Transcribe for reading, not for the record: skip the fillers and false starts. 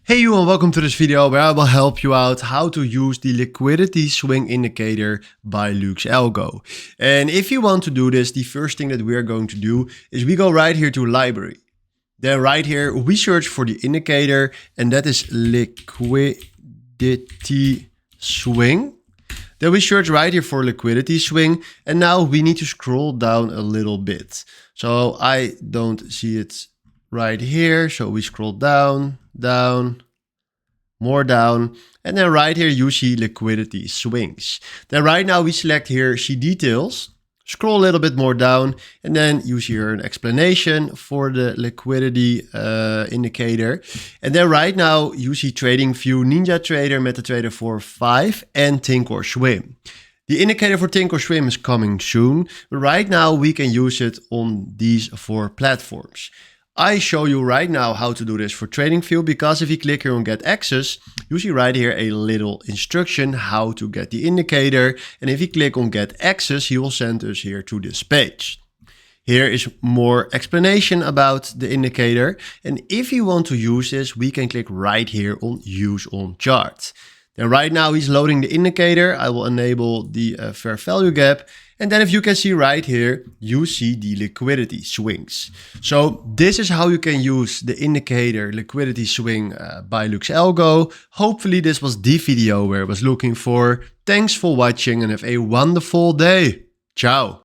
Hey you and welcome to this video where I will help you out how to use the liquidity swing indicator by LuxAlgo. And if you want to do this, the first thing that we are going to do is we go right here to library. Then right here we search for the indicator, and that is liquidity swing. Then we search right here for liquidity swing, and now we need to scroll down a little bit. So I don't see it right here, so we scroll down, more down, and then right here you see liquidity swings. Then right now we select here see details, scroll a little bit more down, and then you see here an explanation for the liquidity indicator. And then right now you see TradingView, NinjaTrader, MetaTrader 4.5, and Thinkorswim. The indicator for Thinkorswim is coming soon, but right now we can use it on these 4 platforms. I show you right now how to do this for TradingView, because if you click here on get access, you see right here a little instruction how to get the indicator. And if you click on get access, he will send us here to this page. Here is more explanation about the indicator. And if you want to use this, we can click right here on use on chart. Then right now he's loading the indicator. I will enable the fair value gap. And then if you can see right here, you see the liquidity swings. So this is how you can use the indicator liquidity swing by LuxAlgo. Hopefully this was the video where I was looking for. Thanks for watching and have a wonderful day. Ciao.